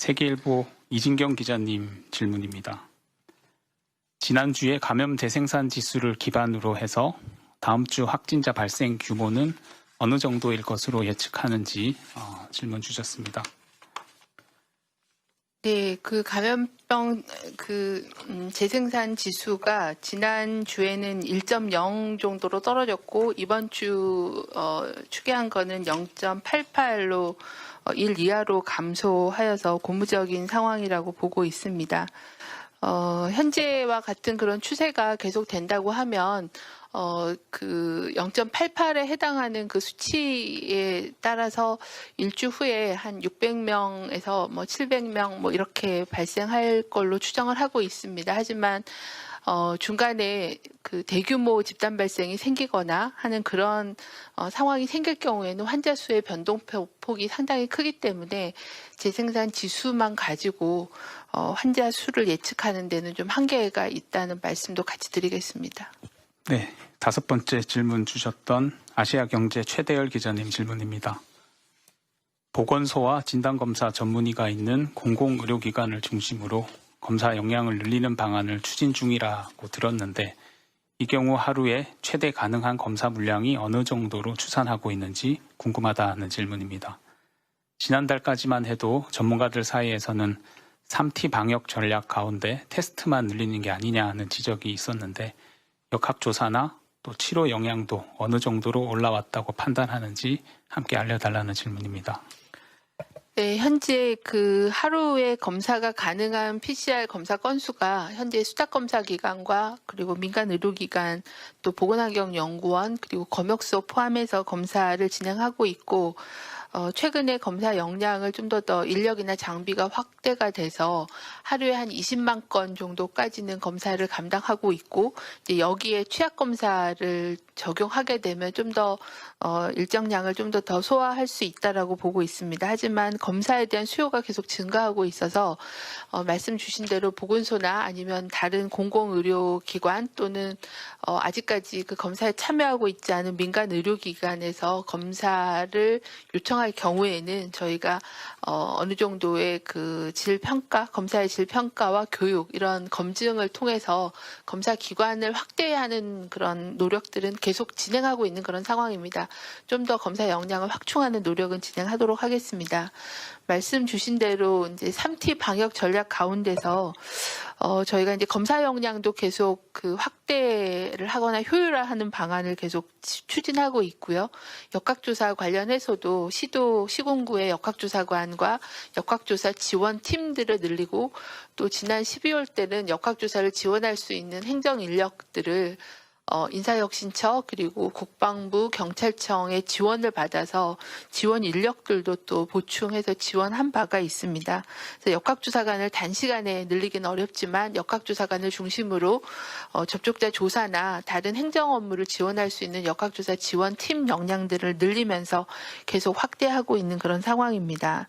세계일보 이진경 기자님 질문입니다. 지난주에 감염 재생산 지수를 기반으로 해서 다음 주 확진자 발생 규모는 어느 정도일 것으로 예측하는지 질문 주셨습니다. 네, 그 감염병 재생산 지수가 지난 주에는 1.0 정도로 떨어졌고 이번 주 추계한 거는 0.88로 1 이하로 감소하여서 고무적인 상황이라고 보고 있습니다. 현재와 같은 그런 추세가 계속된다고 하면 그 0.88에 해당하는 그 수치에 따라서 일주 후에 한 600명에서 700명 이렇게 발생할 걸로 추정을 하고 있습니다. 하지만 중간에 그 대규모 집단 발생이 생기거나 하는 그런 상황이 생길 경우에는 환자 수의 변동폭이 상당히 크기 때문에 재생산 지수만 가지고 환자 수를 예측하는 데는 좀 한계가 있다는 말씀도 같이 드리겠습니다. 네, 5번째 질문 주셨던 아시아경제 최대열 기자님 질문입니다. 보건소와 진단검사 전문의가 있는 공공의료기관을 중심으로 검사 역량을 늘리는 방안을 추진 중이라고 들었는데 이 경우 하루에 최대 가능한 검사 물량이 어느 정도로 추산하고 있는지 궁금하다는 질문입니다. 지난달까지만 해도 전문가들 사이에서는 3T 방역 전략 가운데 테스트만 늘리는 게 아니냐 하는 지적이 있었는데 역학조사나 또 치료 역량도 어느 정도로 올라왔다고 판단하는지 함께 알려달라는 질문입니다. 네, 현재 그 하루에 검사가 가능한 PCR 검사 건수가 현재 수탁검사기관과 그리고 민간의료기관 또 보건환경연구원 그리고 검역소 포함해서 검사를 진행하고 있고 최근에 검사 역량을 좀 더 인력이나 장비가 확대가 돼서 하루에 한 20만 건 정도까지는 검사를 감당하고 있고 이제 여기에 취약 검사를 적용하게 되면 좀 더 일정량을 좀 더 소화할 수 있다라고 보고 있습니다. 하지만 검사에 대한 수요가 계속 증가하고 있어서 말씀 주신 대로 보건소나 아니면 다른 공공의료기관 또는 아직까지 그 검사에 참여하고 있지 않은 민간 의료기관에서 검사를 요청할 경우에는 저희가 어느 정도의 그 질평가, 검사의 질평가와 교육 이런 검증을 통해서 검사 기관을 확대하는 그런 노력들은 계속 진행하고 있는 그런 상황입니다. 좀 더 검사 역량을 확충하는 노력은 진행하도록 하겠습니다. 말씀 주신 대로 이제 3T 방역 전략 가운데서 저희가 이제 검사 역량도 계속 그 확대를 하거나 효율화하는 방안을 계속 추진하고 있고요. 역학조사 관련해서도 시군구의 역학조사관과 역학조사 지원 팀들을 늘리고 또 지난 12월 때는 역학조사를 지원할 수 있는 행정 인력들을 인사혁신처 그리고 국방부 경찰청의 지원을 받아서 지원 인력들도 또 보충해서 지원한 바가 있습니다. 그래서 역학조사관을 단시간에 늘리기는 어렵지만 역학조사관을 중심으로 접촉자 조사나 다른 행정 업무를 지원할 수 있는 역학조사 지원팀 역량들을 늘리면서 계속 확대하고 있는 그런 상황입니다.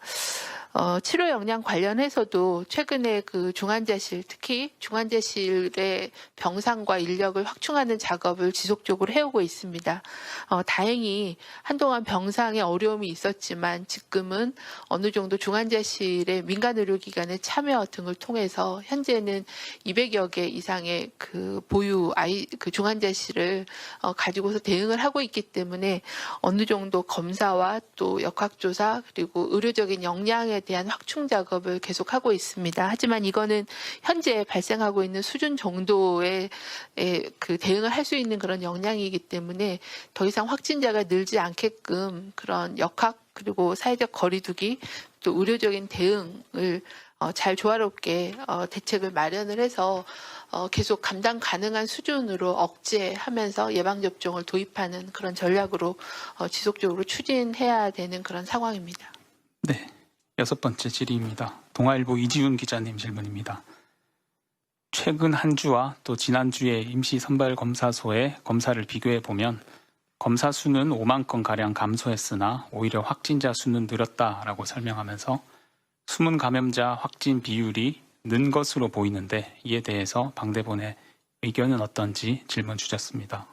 치료 역량 관련해서도 최근에 그 중환자실, 특히 중환자실의 병상과 인력을 확충하는 작업을 지속적으로 해오고 있습니다. 다행히 한동안 병상에 어려움이 있었지만 지금은 어느 정도 중환자실의 민간의료기관의 참여 등을 통해서 현재는 200여 개 이상의 그 보유 그 중환자실을 가지고서 대응을 하고 있기 때문에 어느 정도 검사와 또 역학조사 그리고 의료적인 역량에 대한 확충 작업을 계속하고 있습니다. 하지만 이거는 현재 발생하고 있는 수준 정도의 그 대응을 할 수 있는 그런 역량이기 때문에 더 이상 확진자가 늘지 않게끔 그런 역학 그리고 사회적 거리두기 또 의료적인 대응을 잘 조화롭게 대책을 마련을 해서 계속 감당 가능한 수준으로 억제하면서 예방접종을 도입하는 그런 전략으로 지속적으로 추진해야 되는 그런 상황입니다. 네, 6번째 질의입니다. 동아일보 이지훈 기자님 질문입니다. 최근 한 주와 또 지난주에 임시선발검사소의 검사를 비교해 보면 검사 수는 5만 건가량 감소했으나 오히려 확진자 수는 늘었다라고 설명하면서 숨은 감염자 확진 비율이 는 것으로 보이는데 이에 대해서 방대본의 의견은 어떤지 질문 주셨습니다.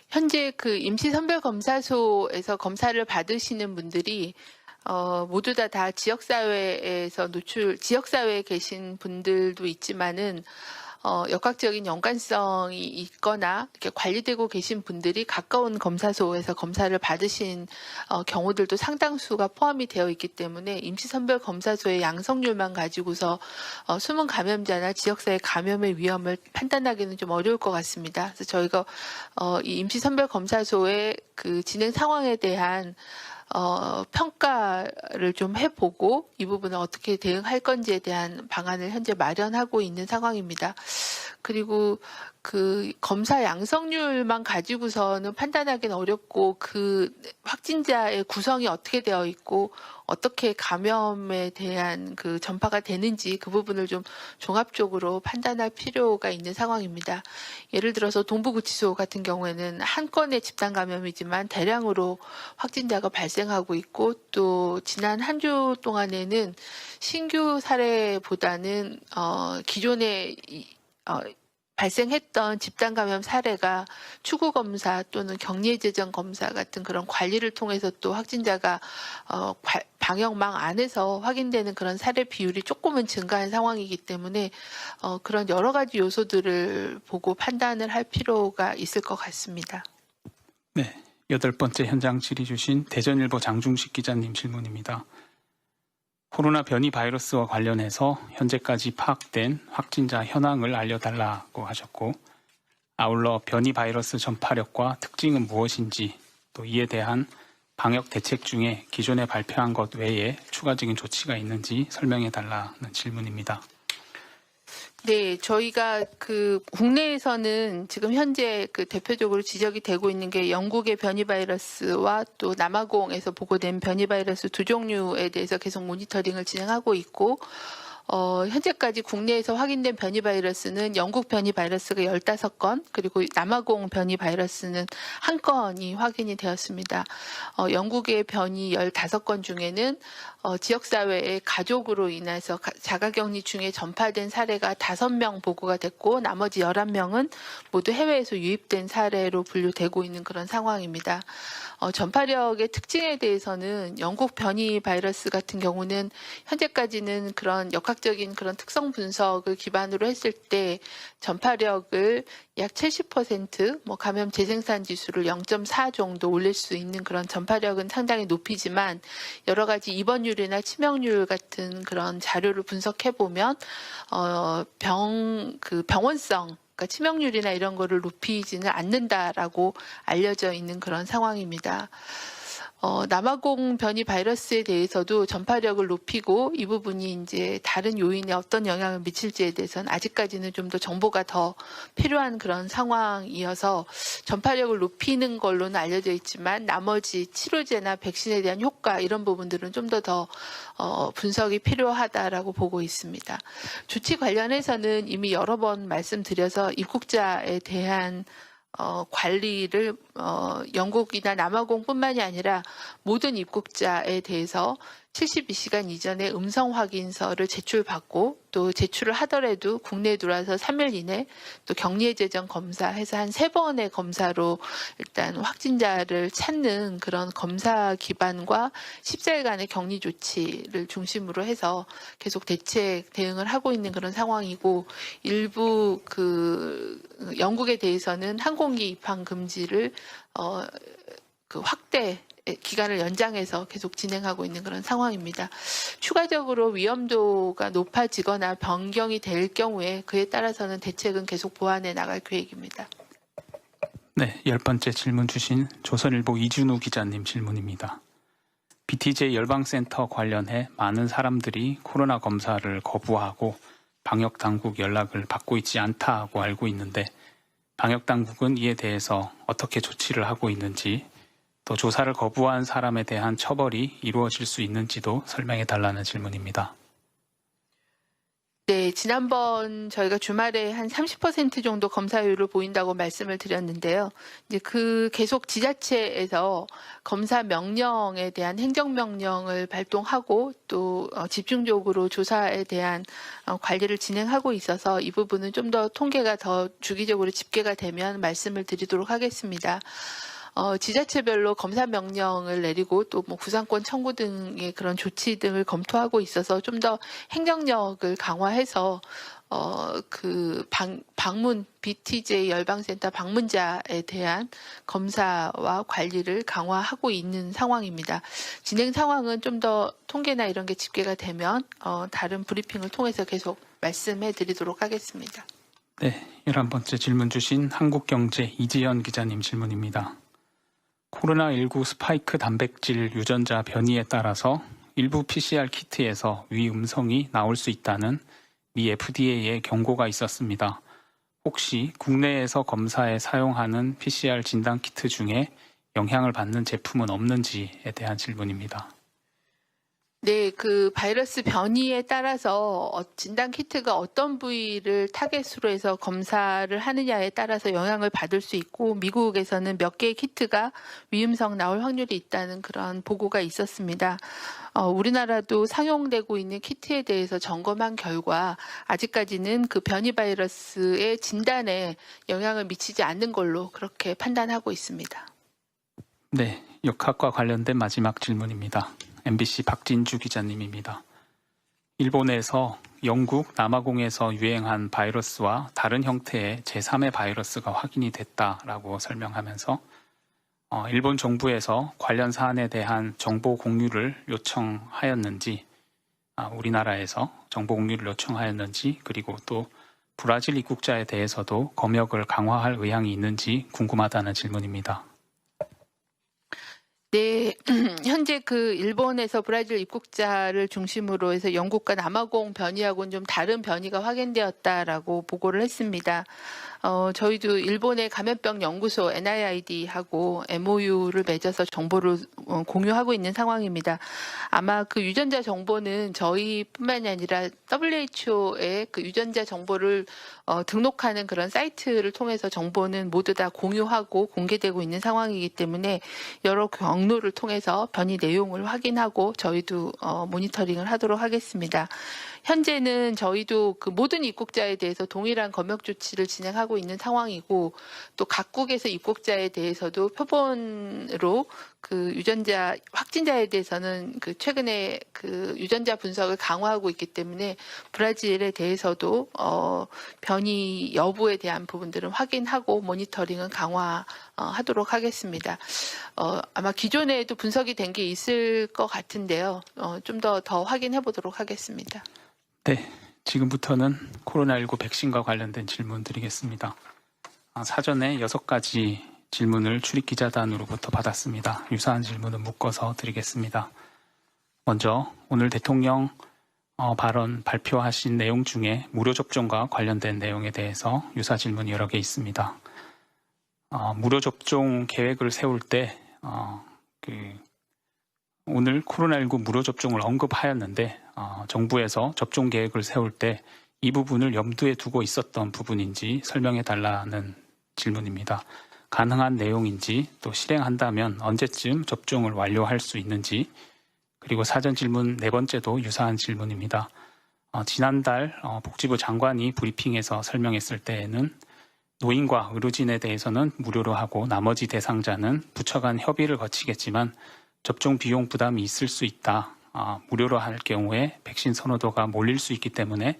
현재 그 임시선별검사소에서 검사를 받으시는 분들이 모두 다 지역사회에서 지역사회에 계신 분들도 있지만은 역학적인 연관성이 있거나 이렇게 관리되고 계신 분들이 가까운 검사소에서 검사를 받으신 경우들도 상당수가 포함이 되어 있기 때문에 임시선별 검사소의 양성률만 가지고서 숨은 감염자나 지역사회 감염의 위험을 판단하기는 좀 어려울 것 같습니다. 그래서 저희가 이 임시선별 검사소의 그 진행 상황에 대한 평가를 좀 해보고 이 부분을 어떻게 대응할 건지에 대한 방안을 현재 마련하고 있는 상황입니다. 그리고 그 검사 양성률만 가지고서는 판단하기는 어렵고 그 확진자의 구성이 어떻게 되어 있고 어떻게 감염에 대한 그 전파가 되는지 그 부분을 좀 종합적으로 판단할 필요가 있는 상황입니다. 예를 들어서 동부구치소 같은 경우에는 한 건의 집단 감염이지만 대량으로 확진자가 발생하고 있고 또 지난 한 주 동안에는 신규 사례보다는 기존에 발생했던 집단 감염 사례가 추구 검사 또는 격리 재정 검사 같은 그런 관리를 통해서 또 확진자가 방역망 안에서 확인되는 그런 사례 비율이 조금은 증가한 상황이기 때문에 그런 여러 가지 요소들을 보고 판단을 할 필요가 있을 것 같습니다. 네, 8번째 현장 질의 주신 대전일보 장중식 기자님 질문입니다. 코로나 변이 바이러스와 관련해서 현재까지 파악된 확진자 현황을 알려달라고 하셨고, 아울러 변이 바이러스 전파력과 특징은 무엇인지, 또 이에 대한 방역 대책 중에 기존에 발표한 것 외에 추가적인 조치가 있는지 설명해달라는 질문입니다. 네, 저희가 그 국내에서는 지금 현재 그 대표적으로 지적이 되고 있는 게 영국의 변이 바이러스와 또 남아공에서 보고된 변이 바이러스 두 종류에 대해서 계속 모니터링을 진행하고 있고, 현재까지 국내에서 확인된 변이 바이러스는 영국 변이 바이러스가 15건, 그리고 남아공 변이 바이러스는 1건이 확인이 되었습니다. 영국의 변이 15건 중에는 지역사회의 가족으로 인해서 자가격리 중에 전파된 사례가 5명 보고가 됐고 나머지 11명은 모두 해외에서 유입된 사례로 분류되고 있는 그런 상황입니다. 전파력의 특징에 대해서는 영국 변이 바이러스 같은 경우는 현재까지는 그런 역학적인 그런 특성 분석을 기반으로 했을 때 전파력을 약 70%, 감염 재생산 지수를 0.4 정도 올릴 수 있는 그런 전파력은 상당히 높이지만 여러 가지 입원율이나 치명률 같은 그런 자료를 분석해 보면 병원성 그러니까 치명률이나 이런 거를 높이지는 않는다라고 알려져 있는 그런 상황입니다. 남아공 변이 바이러스에 대해서도 전파력을 높이고 이 부분이 이제 다른 요인에 어떤 영향을 미칠지에 대해서는 아직까지는 좀 더 정보가 더 필요한 그런 상황이어서 전파력을 높이는 걸로는 알려져 있지만 나머지 치료제나 백신에 대한 효과 이런 부분들은 좀 더 분석이 필요하다라고 보고 있습니다. 조치 관련해서는 이미 여러 번 말씀드려서 입국자에 대한 관리를 영국이나 남아공뿐만이 아니라 모든 입국자에 대해서 72시간 이전에 음성 확인서를 제출받고 또 제출을 하더라도 국내에 들어와서 3일 이내 또 격리 재정 검사해서 한 3번의 검사로 일단 확진자를 찾는 그런 검사 기반과 14일간의 격리 조치를 중심으로 해서 계속 대응을 하고 있는 그런 상황이고 일부 영국에 대해서는 항공기 입항 금지를 확대 기간을 연장해서 계속 진행하고 있는 그런 상황입니다. 추가적으로 위험도가 높아지거나 변경이 될 경우에 그에 따라서는 대책은 계속 보완해 나갈 계획입니다. 네, 10번째 질문 주신 조선일보 이준우 기자님 질문입니다. BTJ 열방센터 관련해 많은 사람들이 코로나 검사를 거부하고 방역당국 연락을 받고 있지 않다고 알고 있는데 방역당국은 이에 대해서 어떻게 조치를 하고 있는지 또 조사를 거부한 사람에 대한 처벌이 이루어질 수 있는지도 설명해 달라는 질문입니다. 네, 지난번 저희가 주말에 한 30% 정도 검사율을 보인다고 말씀을 드렸는데요. 이제 계속 지자체에서 검사 명령에 대한 행정명령을 발동하고 또 집중적으로 조사에 대한 관리를 진행하고 있어서 이 부분은 좀 더 통계가 더 주기적으로 집계가 되면 말씀을 드리도록 하겠습니다. 지자체별로 검사 명령을 내리고 또 뭐 구상권 청구 등의 그런 조치 등을 검토하고 있어서 좀 더 행정력을 강화해서 방문 BTJ 열방센터 방문자에 대한 검사와 관리를 강화하고 있는 상황입니다. 진행 상황은 좀 더 통계나 이런 게 집계가 되면 다른 브리핑을 통해서 계속 말씀해 드리도록 하겠습니다. 네, 11번째 질문 주신 한국경제 이지연 기자님 질문입니다. 코로나19 스파이크 단백질 유전자 변이에 따라서 일부 PCR 키트에서 위 음성이 나올 수 있다는 미 FDA의 경고가 있었습니다. 혹시 국내에서 검사에 사용하는 PCR 진단 키트 중에 영향을 받는 제품은 없는지에 대한 질문입니다. 네, 그 바이러스 변이에 따라서 진단 키트가 어떤 부위를 타겟으로 해서 검사를 하느냐에 따라서 영향을 받을 수 있고, 미국에서는 몇 개의 키트가 위음성 나올 확률이 있다는 그런 보고가 있었습니다. 우리나라도 상용되고 있는 키트에 대해서 점검한 결과 아직까지는 그 변이 바이러스의 진단에 영향을 미치지 않는 걸로 그렇게 판단하고 있습니다. 네, 역학과 관련된 마지막 질문입니다. MBC 박진주 기자님입니다. 일본에서 영국 남아공에서 유행한 바이러스와 다른 형태의 제3의 바이러스가 확인이 됐다라고 설명하면서 일본 정부에서 관련 사안에 대한 정보 공유를 요청하였는지, 우리나라에서 정보 공유를 요청하였는지, 그리고 또 브라질 입국자에 대해서도 검역을 강화할 의향이 있는지 궁금하다는 질문입니다. 네, 현재 그 일본에서 브라질 입국자를 중심으로 해서 영국과 남아공 변이하고는 좀 다른 변이가 확인되었다라고 보고를 했습니다. 저희도 일본의 감염병 연구소 NIAID하고 MOU를 맺어서 정보를 공유하고 있는 상황입니다. 아마 그 유전자 정보는 저희뿐만이 아니라 WHO의 그 유전자 정보를 등록하는 그런 사이트를 통해서 정보는 모두 다 공유하고 공개되고 있는 상황이기 때문에 여러 경로를 통해서 변이 내용을 확인하고 저희도 모니터링을 하도록 하겠습니다. 현재는 저희도 그 모든 입국자에 대해서 동일한 검역 조치를 진행하고 있는 상황이고, 또 각국에서 입국자에 대해서도 표본으로 그 유전자 확진자에 대해서는 그 최근에 그 유전자 분석을 강화하고 있기 때문에 브라질에 대해서도 변이 여부에 대한 부분들은 확인하고 모니터링은 강화하도록 하겠습니다. 아마 기존에도 분석이 된 게 있을 것 같은데요. 좀 더 확인해 보도록 하겠습니다. 네, 지금부터는 코로나19 백신과 관련된 질문 드리겠습니다. 사전에 6가지 질문을 출입기자단으로부터 받았습니다. 유사한 질문은 묶어서 드리겠습니다. 먼저 오늘 대통령 발언 발표하신 내용 중에 무료 접종과 관련된 내용에 대해서 유사 질문이 여러 개 있습니다. 무료 접종 계획을 세울 때 오늘 코로나19 무료 접종을 언급하였는데 정부에서 접종 계획을 세울 때 이 부분을 염두에 두고 있었던 부분인지 설명해 달라는 질문입니다. 가능한 내용인지, 또 실행한다면 언제쯤 접종을 완료할 수 있는지, 그리고 사전 질문 4번째도 유사한 질문입니다. 지난달 복지부 장관이 브리핑에서 설명했을 때에는 노인과 의료진에 대해서는 무료로 하고 나머지 대상자는 부처 간 협의를 거치겠지만 접종 비용 부담이 있을 수 있다. 무료로 할 경우에 백신 선호도가 몰릴 수 있기 때문에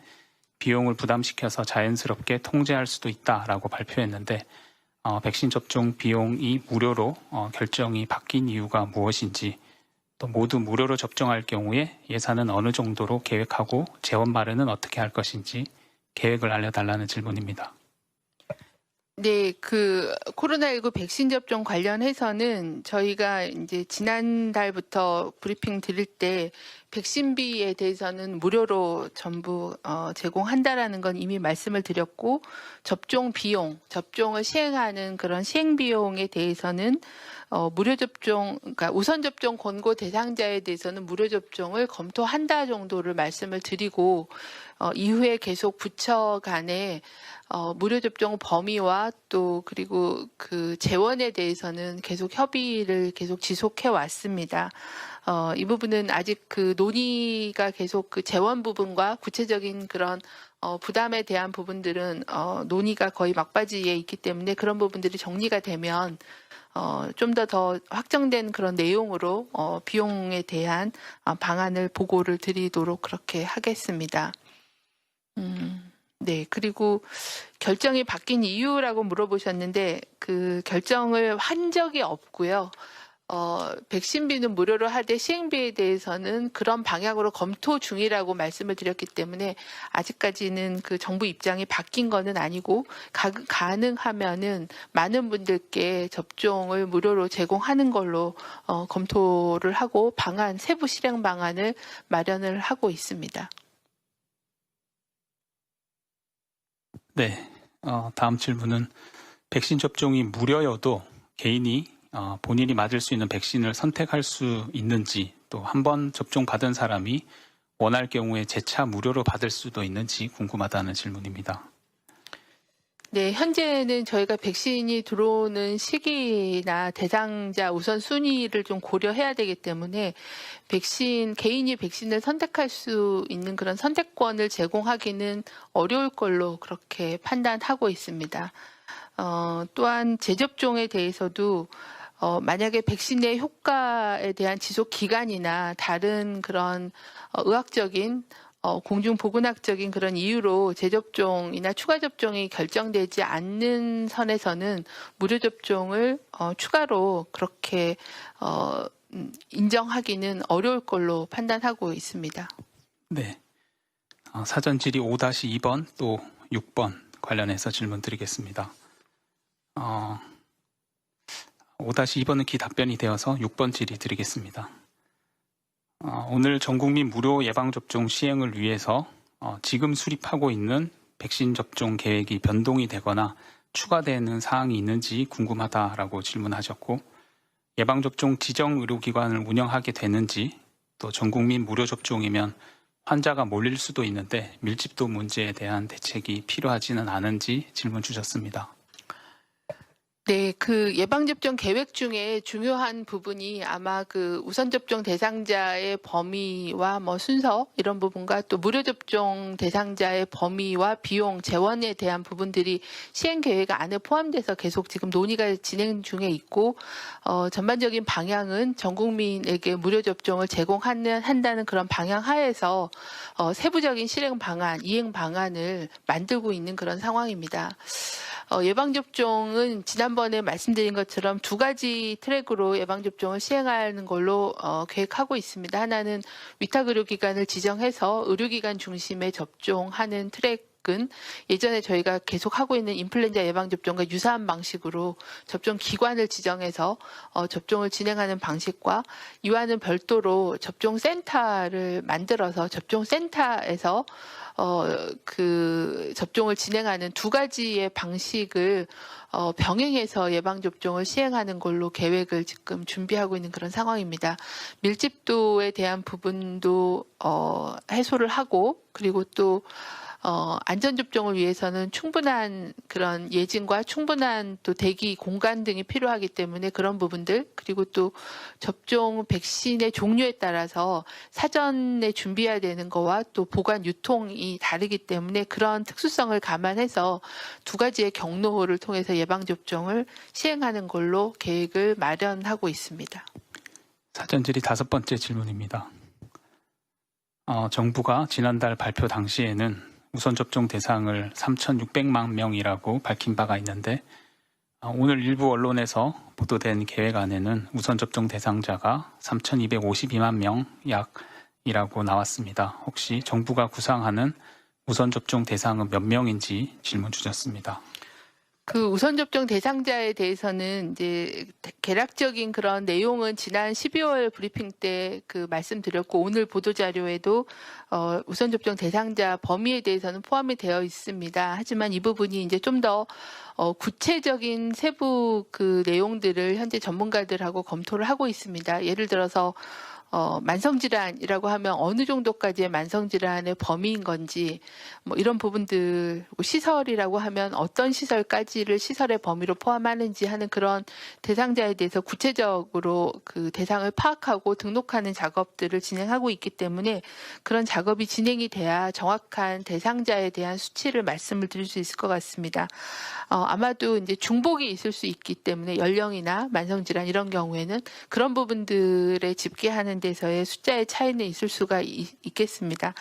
비용을 부담시켜서 자연스럽게 통제할 수도 있다라고 발표했는데, 백신 접종 비용이 무료로 결정이 바뀐 이유가 무엇인지, 또 모두 무료로 접종할 경우에 예산은 어느 정도로 계획하고 재원 마련은 어떻게 할 것인지 계획을 알려달라는 질문입니다. 네, 그 코로나19 백신 접종 관련해서는 저희가 이제 지난달부터 브리핑 드릴 때 백신비에 대해서는 무료로 전부 제공한다라는 건 이미 말씀을 드렸고, 접종 비용, 접종을 시행하는 그런 시행 비용에 대해서는 무료 접종, 그러니까 우선 접종 권고 대상자에 대해서는 무료 접종을 검토한다 정도를 말씀을 드리고, 이후에 계속 부처 간에 무료 접종 범위와 또 그리고 그 재원에 대해서는 계속 협의를 계속 지속해 왔습니다. 이 부분은 아직 그 논의가 계속 그 재원 부분과 구체적인 그런 부담에 대한 부분들은 논의가 거의 막바지에 있기 때문에 그런 부분들이 정리가 되면 좀 더 확정된 그런 내용으로 비용에 대한 방안을 보고를 드리도록 그렇게 하겠습니다. 네, 그리고 결정이 바뀐 이유라고 물어보셨는데 그 결정을 한 적이 없고요. 백신비는 무료로 하되 시행비에 대해서는 그런 방향으로 검토 중이라고 말씀을 드렸기 때문에 아직까지는 그 정부 입장이 바뀐 거는 아니고 가능하면은 많은 분들께 접종을 무료로 제공하는 걸로 검토를 하고 세부 실행 방안을 마련을 하고 있습니다. 네, 다음 질문은 백신 접종이 무료여도 개인이 본인이 맞을 수 있는 백신을 선택할 수 있는지, 또 한 번 접종 받은 사람이 원할 경우에 재차 무료로 받을 수도 있는지 궁금하다는 질문입니다. 네, 현재는 저희가 백신이 들어오는 시기나 대상자 우선순위를 좀 고려해야 되기 때문에 개인이 백신을 선택할 수 있는 그런 선택권을 제공하기는 어려울 걸로 그렇게 판단하고 있습니다. 또한 재접종에 대해서도 만약에 백신의 효과에 대한 지속 기간이나 다른 그런 의학적인 공중보건학적인 그런 이유로 재접종이나 추가 접종이 결정되지 않는 선에서는 무료 접종을 추가로 그렇게 인정하기는 어려울 걸로 판단하고 있습니다. 네, 사전 질의 5-2번 또 6번 관련해서 질문 드리겠습니다. 5-2번은 기답변이 되어서 6번 질의 드리겠습니다. 오늘 전국민 무료 예방접종 시행을 위해서 지금 수립하고 있는 백신 접종 계획이 변동이 되거나 추가되는 사항이 있는지 궁금하다라고 질문하셨고, 예방접종 지정 의료기관을 운영하게 되는지, 또 전국민 무료 접종이면 환자가 몰릴 수도 있는데 밀집도 문제에 대한 대책이 필요하지는 않은지 질문 주셨습니다. 네, 그 예방접종 계획 중에 중요한 부분이 아마 그 우선접종 대상자의 범위와 순서 이런 부분과 또 무료접종 대상자의 범위와 비용, 재원에 대한 부분들이 시행 계획 안에 포함돼서 계속 지금 논의가 진행 중에 있고, 전반적인 방향은 전 국민에게 무료접종을 제공한다는 그런 방향 하에서 세부적인 실행 방안, 이행 방안을 만들고 있는 그런 상황입니다. 예방접종은 지난번에 말씀드린 것처럼 두 가지 트랙으로 예방접종을 시행하는 걸로 계획하고 있습니다. 하나는 위탁의료기관을 지정해서 의료기관 중심의 접종하는 트랙은 예전에 저희가 계속 하고 있는 인플루엔자 예방접종과 유사한 방식으로 접종 기관을 지정해서 접종을 진행하는 방식과, 이와는 별도로 접종센터를 만들어서 접종센터에서 그 접종을 진행하는 두 가지의 방식을 병행해서 예방접종을 시행하는 걸로 계획을 지금 준비하고 있는 그런 상황입니다. 밀집도에 대한 부분도 해소를 하고, 그리고 또 안전접종을 위해서는 충분한 그런 예진과 충분한 또 대기 공간 등이 필요하기 때문에 그런 부분들, 그리고 또 접종 백신의 종류에 따라서 사전에 준비해야 되는 거와 또 보관 유통이 다르기 때문에 그런 특수성을 감안해서 두 가지의 경로를 통해서 예방접종을 시행하는 걸로 계획을 마련하고 있습니다. 사전 질의 5번째 질문입니다. 정부가 지난달 발표 당시에는 우선 접종 대상을 3,600만 명이라고 밝힌 바가 있는데, 오늘 일부 언론에서 보도된 계획안에는 우선 접종 대상자가 3,252만 명 약이라고 나왔습니다. 혹시 정부가 구상하는 우선 접종 대상은 몇 명인지 질문 주셨습니다. 그 우선 접종 대상자에 대해서는 이제 개략적인 그런 내용은 지난 12월 브리핑 때 그 말씀드렸고, 오늘 보도 자료에도 우선 접종 대상자 범위에 대해서는 포함이 되어 있습니다. 하지만 이 부분이 이제 좀 더 구체적인 세부 그 내용들을 현재 전문가들하고 검토를 하고 있습니다. 예를 들어서 만성질환이라고 하면 어느 정도까지의 만성질환의 범위인 건지 뭐 이런 부분들, 시설이라고 하면 어떤 시설까지를 시설의 범위로 포함하는지 하는 그런 대상자에 대해서 구체적으로 그 대상을 파악하고 등록하는 작업들을 진행하고 있기 때문에 그런 작업이 진행이 돼야 정확한 대상자에 대한 수치를 말씀을 드릴 수 있을 것 같습니다. 아마도 이제 중복이 있을 수 있기 때문에 연령이나 만성질환 이런 경우에는 그런 부분들에 집계하는 데서의 숫자의 차이는 있을 수가 있겠습니다.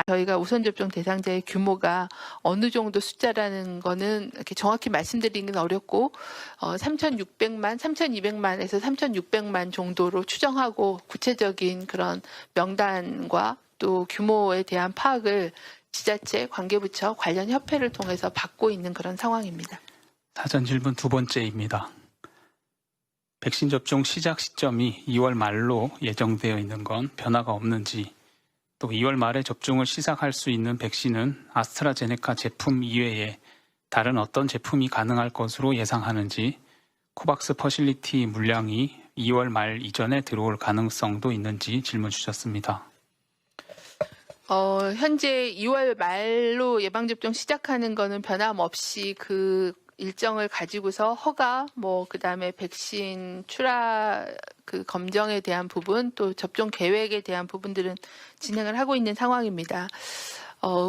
저희가 우선 접종 대상자의 규모가 어느 정도 숫자라는 거는 이렇게 정확히 말씀드리기는 어렵고 3,600만, 3,200만에서 3,600만 정도로 추정하고 구체적인 그런 명단과 또 규모에 대한 파악을 지자체, 관계부처, 관련 협회를 통해서 받고 있는 그런 상황입니다. 사전 질문 두 번째입니다. 백신 접종 시작 시점이 2월 말로 예정되어 있는 건 변화가 없는지, 또 2월 말에 접종을 시작할 수 있는 백신은 아스트라제네카 제품 이외에 다른 어떤 제품이 가능할 것으로 예상하는지, 코박스 퍼실리티 물량이 2월 말 이전에 들어올 가능성도 있는지 질문 주셨습니다. 현재 2월 말로 예방접종 시작하는 거는 변함없이 그 일정을 가지고서 허가, 그다음에 백신 출하 그 검정에 대한 부분, 또 접종 계획에 대한 부분들은 진행을 하고 있는 상황입니다.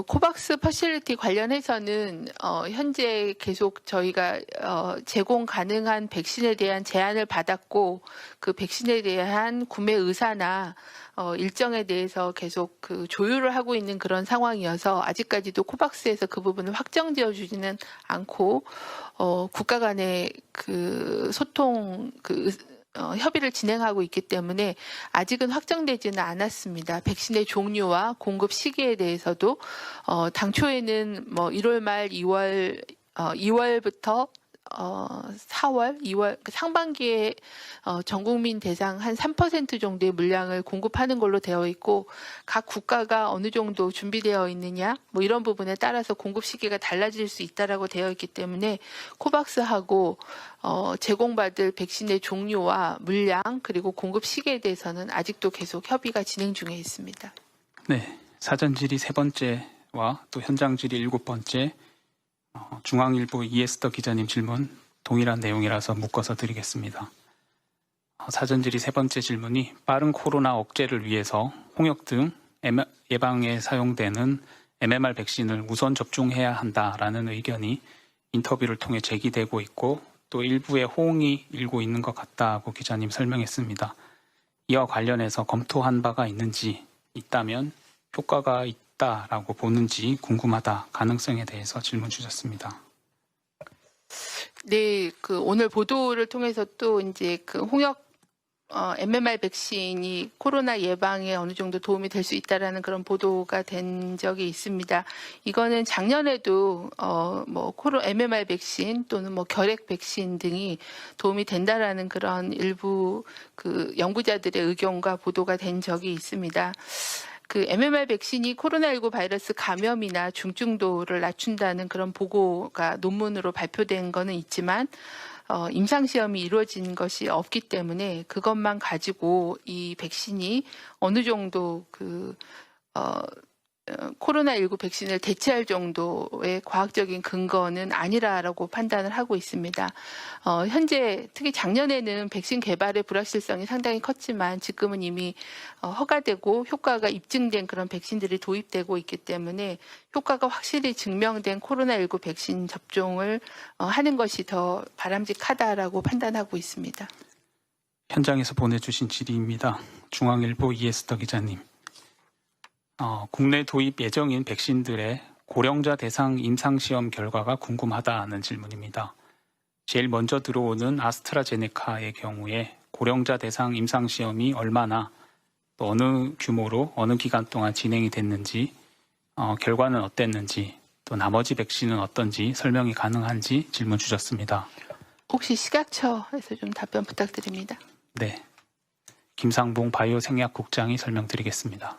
코박스 퍼실리티 관련해서는 현재 계속 저희가 제공 가능한 백신에 대한 제안을 받았고 그 백신에 대한 구매 의사나 일정에 대해서 계속 그 조율을 하고 있는 그런 상황이어서 아직까지도 코박스에서 그 부분을 확정지어 주지는 않고 국가 간의 그 소통 협의를 진행하고 있기 때문에 아직은 확정되지는 않았습니다. 백신의 종류와 공급 시기에 대해서도 당초에는 1월 말 2월부터 4월, 2월 상반기에 전 국민 대상 한 3% 정도의 물량을 공급하는 걸로 되어 있고 각 국가가 어느 정도 준비되어 있느냐 이런 부분에 따라서 공급 시기가 달라질 수 있다라고 되어 있기 때문에 코박스하고 제공받을 백신의 종류와 물량 그리고 공급 시기에 대해서는 아직도 계속 협의가 진행 중에 있습니다. 네, 사전 질의 세 번째와 또 현장 질의 일곱 번째, 중앙일보 이에스더 기자님 질문 동일한 내용이라서 묶어서 드리겠습니다. 사전 질의 세 번째 질문이 빠른 코로나 억제를 위해서 홍역 등 예방에 사용되는 MMR 백신을 우선 접종해야 한다라는 의견이 인터뷰를 통해 제기되고 있고 또 일부의 호응이 일고 있는 것 같다고 기자님 설명했습니다. 이와 관련해서 검토한 바가 있는지, 있다면 효과가 있다라고 보는지 궁금하다, 가능성에 대해서 질문 주셨습니다. 네, 오늘 보도를 통해서 또 이제 홍역 MMR 백신이 코로나 예방에 어느 정도 도움이 될 수 있다라는 그런 보도가 된 적이 있습니다. 이거는 작년에도 MMR 백신 또는 결핵 백신 등이 도움이 된다라는 그런 일부 연구자들의 의견과 보도가 된 적이 있습니다. MMR 백신이 코로나19 바이러스 감염이나 중증도를 낮춘다는 그런 보고가 논문으로 발표된 거는 있지만 임상시험이 이루어진 것이 없기 때문에 그것만 가지고 이 백신이 어느 정도 코로나19 백신을 대체할 정도의 과학적인 근거는 아니라고 판단을 하고 있습니다. 현재 특히 작년에는 백신 개발의 불확실성이 상당히 컸지만 지금은 이미 허가되고 효과가 입증된 그런 백신들이 도입되고 있기 때문에 효과가 확실히 증명된 코로나19 백신 접종을 하는 것이 더 바람직하다라고 판단하고 있습니다. 현장에서 보내주신 질의입니다. 중앙일보 이에스더 기자님. 국내 도입 예정인 백신들의 고령자 대상 임상시험 결과가 궁금하다는 질문입니다. 제일 먼저 들어오는 아스트라제네카의 경우에 고령자 대상 임상시험이 얼마나 또 어느 규모로 어느 기간 동안 진행이 됐는지, 결과는 어땠는지, 또 나머지 백신은 어떤지 설명이 가능한지 질문 주셨습니다. 혹시 식약처에서 좀 답변 부탁드립니다. 네, 김상봉 바이오생약국장이 설명드리겠습니다.